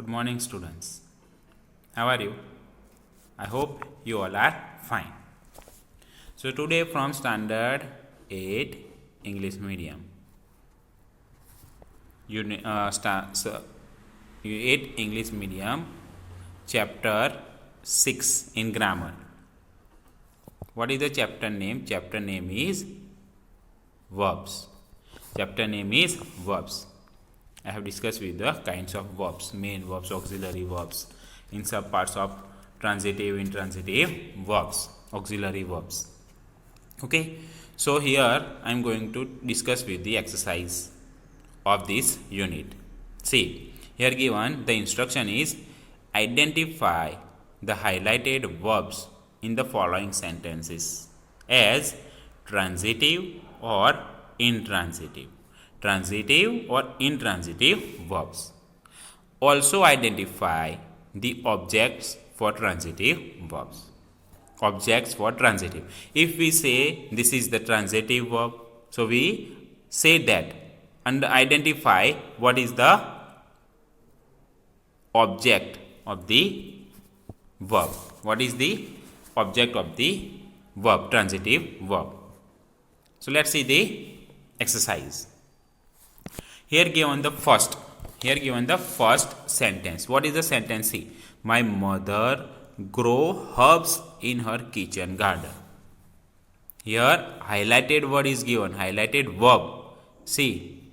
Good morning, students. How are you? I hope you all are fine. So, today from Standard 8 English Medium, Unit 8 English Medium, Chapter 6 in Grammar. What is the chapter name? Chapter name is Verbs. Chapter name is Verbs. I have discussed with the kinds of verbs, main verbs, auxiliary verbs, in some parts of transitive, intransitive verbs, auxiliary verbs. Okay, so here I am going to discuss with the exercise of this unit. See, here given the instruction is identify the highlighted verbs in the following sentences as transitive or intransitive. Transitive or intransitive verbs. Also identify the objects for transitive verbs. Objects for transitive. If we say this is the transitive verb, so we say that and identify what is the object of the verb. What is the object of the verb, transitive verb? So let's see the exercise. Here given the first sentence. What is the sentence? See, my mother grow herbs in her kitchen garden. Here highlighted word is given, highlighted verb. See,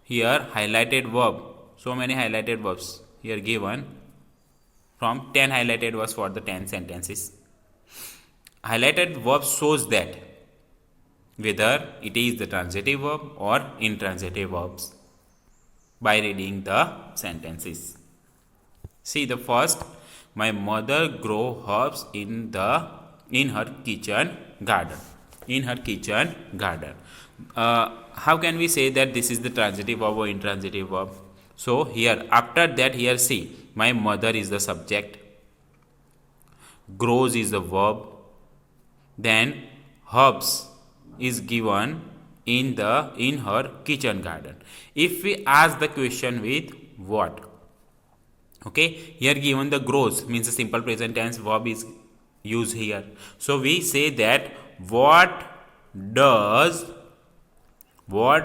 here highlighted verb. So many highlighted verbs here given from 10 highlighted verbs for the 10 sentences. Highlighted verb shows that whether it is the transitive verb or intransitive verbs by reading the sentences. See the first, my mother grow herbs in her kitchen garden. In her kitchen garden. How can we say that this is the transitive verb or intransitive verb? So here after that here see, my mother is the subject, grows is the verb, then herbs is given in her kitchen garden. If we ask the question with what, okay, here given the grows means a simple present tense verb is used here. So we say that what does my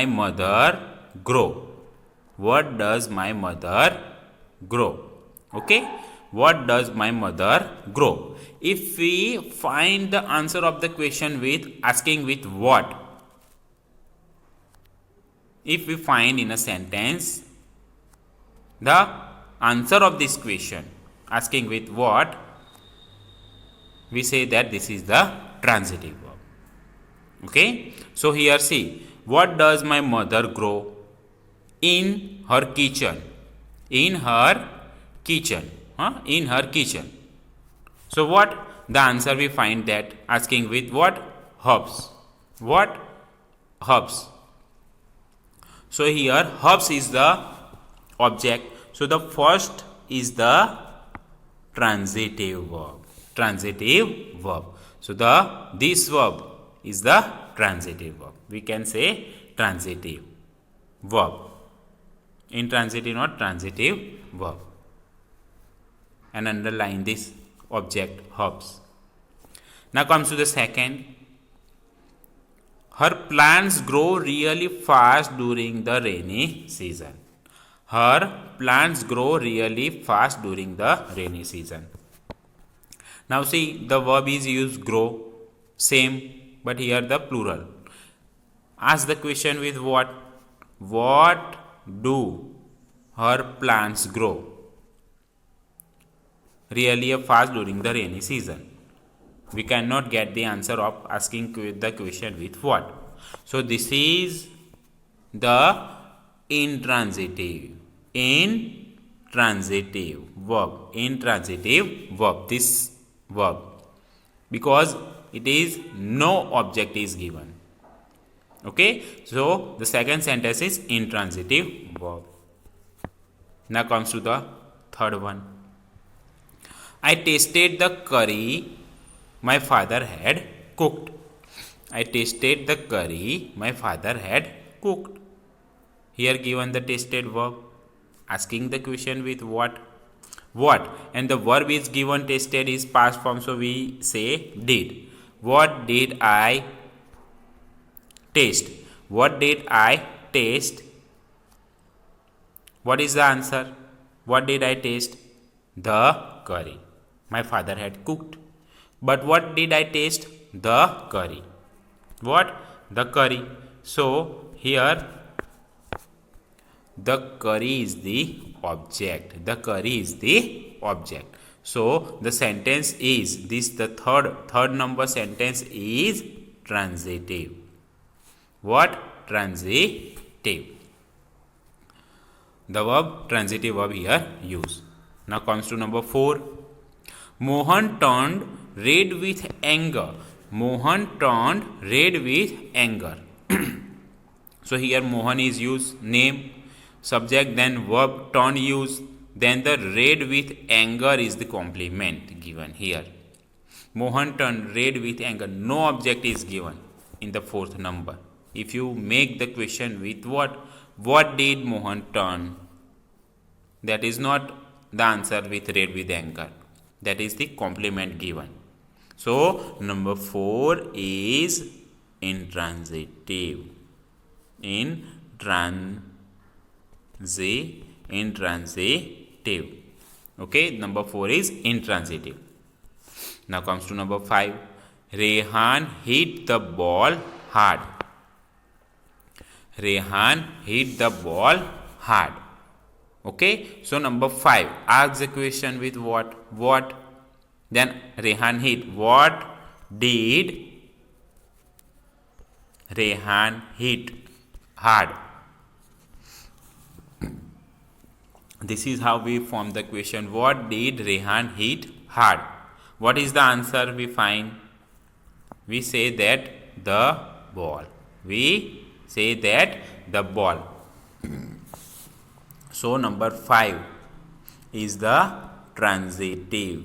mother grow? What does my mother grow? Okay, what does my mother grow? If we find the answer of the question with asking with what, if we find in a sentence the answer of this question asking with what, we say that this is the transitive verb. Okay, so here see, what does my mother grow in her kitchen? In her kitchen. In her kitchen. So what? The answer we find that asking with what? Herbs. What? Herbs. So here herbs is the object. So the first is the transitive verb. Transitive verb. So this verb is the transitive verb. We can say transitive verb. Intransitive, not transitive verb. And underline this object herbs. Now comes to the second. Her plants grow really fast during the rainy season. Her plants grow really fast during the rainy season. Now see, the verb is used grow, same, but here the plural. Ask the question with what? What do her plants grow really fast during the rainy season? We cannot get the answer of asking the question with what. So this is the intransitive verb, this verb, because it is no object is given. Okay, so the second sentence is intransitive verb. Now comes to the third one. I tasted the curry my father had cooked. I tasted the curry my father had cooked. Here given the tested verb, asking the question with what? What? And the verb is given tested is past form, so we say did. What did I taste? What did I taste? What is the answer? What did I taste? The curry. My father had cooked. But what did I taste? The curry. What? The curry. So here the curry is the object. The curry is the object. So the sentence is this, the third number sentence is transitive. What? Transitive. The verb, transitive verb here used. Now comes to number 4. Mohan turned red with anger. Mohan turned red with anger. So here Mohan is used, name, subject, then verb turn used, then the red with anger is the complement given here. Mohan turned red with anger. No object is given in the 4th number. If you make the question with what did Mohan turn? That is not the answer with red with anger. That is the complement given. So number 4 is intransitive. Intransitive. Okay, number 4 is intransitive. Now comes to number 5. Rehan hit the ball hard. Rehan hit the ball hard. Okay, so number 5, ask the question with what? What? Then Rehan hit. What did Rehan hit hard? This is how we form the question. What did Rehan hit hard? What is the answer we find? We say that the ball. We say that the ball. So number 5 is the transitive.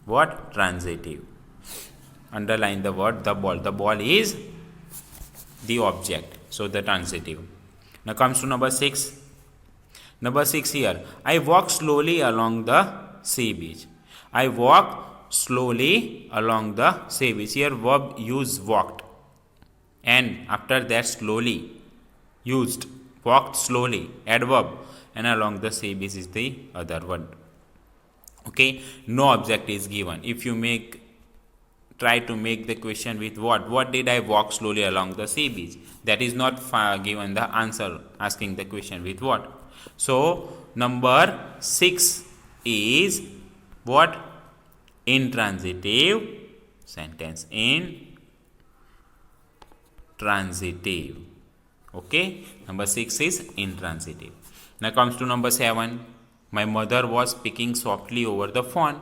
What? Transitive. Underline the word the ball. The ball is the object. So the transitive. Now comes to number 6. Number 6 here. I walk slowly along the sea beach. I walk slowly along the sea beach. Here verb use walked. And after that slowly used. Walked slowly, adverb, and along the sea beach is the other one. Okay, no object is given. If you try to make the question with what did I walk slowly along the sea beach? That is not given the answer, asking the question with what. So number 6 is what? Intransitive sentence. Intransitive. Okay, number 6 is intransitive. Now comes to number 7. My mother was speaking softly over the phone.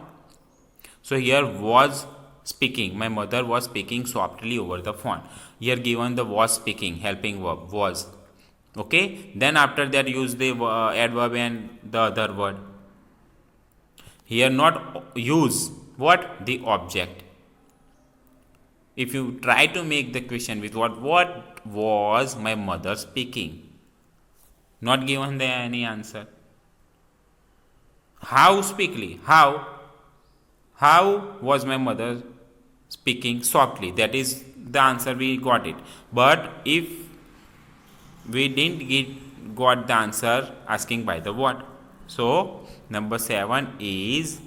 So here was speaking. My mother was speaking softly over the phone. Here given the was speaking, helping verb was. Okay, then after that use the adverb and the other word. Here not use what? The object. If you try to make the question with what was my mother speaking? Not given there any answer. How speakly? How was my mother speaking softly? That is the answer, we got it. But if we didn't got the answer, asking by the what? So number 7 is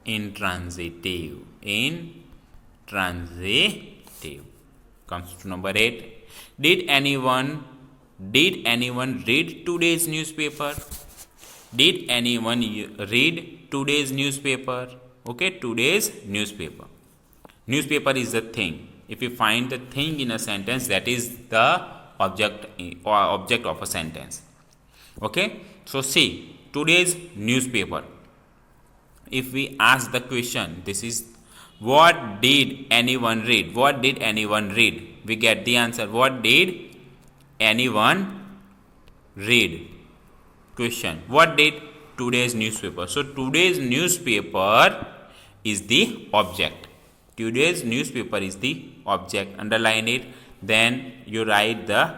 intransitive. Intransitive. Comes to number 8. Did anyone read today's newspaper? Did anyone read today's newspaper? Okay, today's newspaper. Newspaper is the thing. If you find the thing in a sentence, that is the object of a sentence. Okay, so see, today's newspaper. If we ask the question, this is what did anyone read? What did anyone read? We get the answer. What did anyone read? Question. What did today's newspaper? So today's newspaper is the object. Today's newspaper is the object. Underline it. Then you write the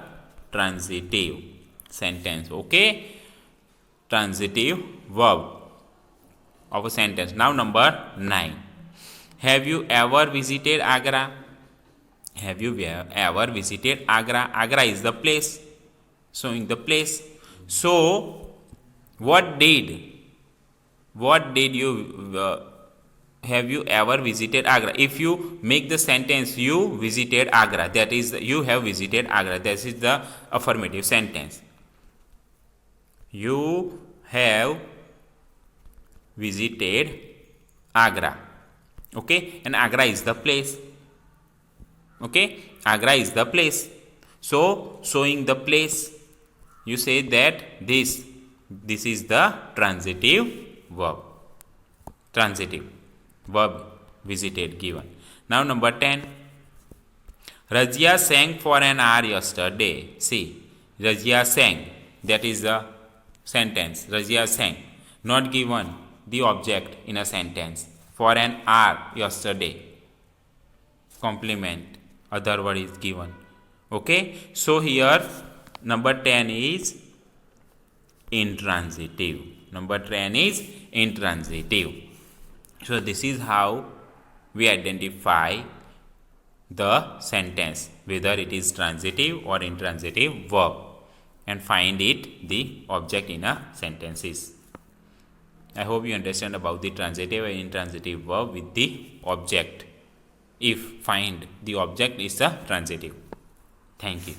transitive sentence. Okay, transitive verb of a sentence. Now number 9. Have you ever visited Agra? Have you ever visited Agra? Agra is the place, showing the place. So what did you have you ever visited Agra? If you make the sentence you visited Agra, that is you have visited Agra, that is the affirmative sentence. You have visited Agra. Okay, and Agra is the place. Okay, Agra is the place. So showing the place, you say that this is the transitive verb. Transitive verb visited given. Now number 10. Razia sang for an hour yesterday. See, Razia sang, that is the sentence. Razia sang, not given the object in a sentence. For an hour yesterday. Complement, other word is given. Okay, so here number 10 is intransitive. Number 10 is intransitive. So this is how we identify the sentence, whether it is transitive or intransitive verb, and find it the object in a sentences. I hope you understand about the transitive and intransitive verb with the object. If find the object is a transitive. Thank you.